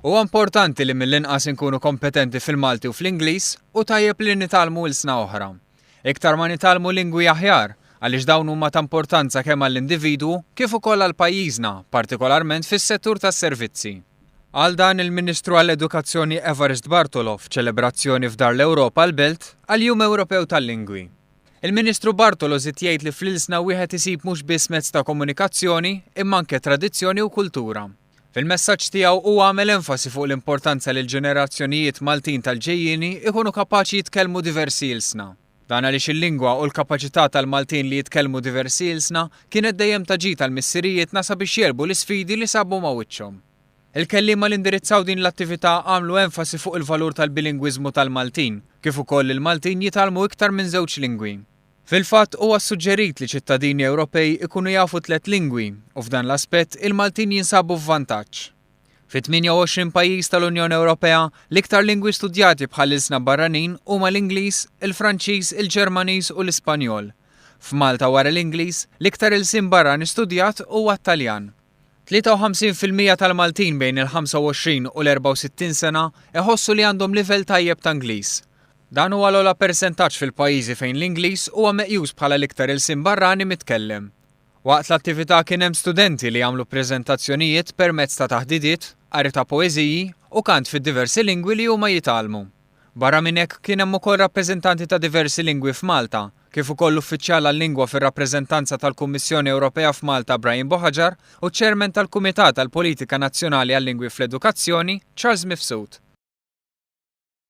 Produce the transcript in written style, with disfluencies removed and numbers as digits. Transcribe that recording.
Huwa importanti li mill-inqas inkunu kompetenti fil-Malti u fl-Ingliż u tajjeb li nitalmu ilsna oħra. Iktar ma nitalmu lingwi aħjar, għaliex dawn huma ta' importanza kemm għall-individwu kif ukoll għal pajjiżna, partikolarment fis-settur tas-servizzi. Għal dan il-Ministru għall-Edukazzjoni Evarist Bartolov ċelebrazzjoni f'Dar l-Ewropa l-Belt għal-Jum Ewropew tal-Lingwi. Il-Ministru Bartolo żied jgħid li fl-ilsna wieħed isib mhux biss mezz ta' komunikazzjoni imma anke tradizzjoni u kultura. Fil-messaġġ tiegħu huwa għamel enfasi fuq l-importanza li l-ġenerazzjonijiet Maltin tal-ġejjieni ikunu kapaċi jitkellmu diversi ilsna. Dan għaliex il-lingwa u l-kapaċità tal-Maltin li jitkellmu diversi ilsna kienet dejjem taġi tal-missirijietna sabiex jelbu l-isfidi li sabu ma' wiċċhom. Il-kelliema li indirizzaw din l-attività għamlu enfasi fuq il-valur tal-bilingwiżmu tal-Maltin, kif ukoll il-Maltin jitalmu iktar minn żewġ lingwi. Fil-fatt huwa suġġerit li ċittadini Ewropej ikunu jafu 3 lingwi u f'dan l-aspett il-Maltin jinsabu f'vantaġġ. Fi-28 pajjiż tal-Unjoni Ewropea l-iktar lingwi studjati bħal-ilsna barranin huma l-Ingliż, il-Franċiż, il-Ġermaniż u l-Ispanjol. F'Malta wara l-Ingliż l-iktar ilsien barran istudjat huwa t-Taljan. 53% tal-Maltin bejn il-25 u l-64 sena iħossu li għandhom livell tajjeb ta' Ingliż. Dan huwa l-ogħla persentaġġ fil-pajjiżi fejn l-Ingliż huwa meqjus bħala l-iktar ilsien barrani mitkellem. Waqt l-attività kien hemm studenti li jagħmlu preżentazzjonijiet permezz ta' taħdidiet, qari ta' poeżiji u kant fid-diversi lingwi li huma jitalmu. Barra minn hekk kien hemm ukoll rappreżentanti ta' diversi lingwi f'Malta, kif ukoll uffiċjal għal-lingwa fir-rappreżentanza tal-Kummissjoni Ewropea f'Malta Brian Bohaġar u ċ-Chairman tal-Kumitat tal-Politika Nazzjonali għal-Lingwi fl-Edukazzjoni Charles Mifsud.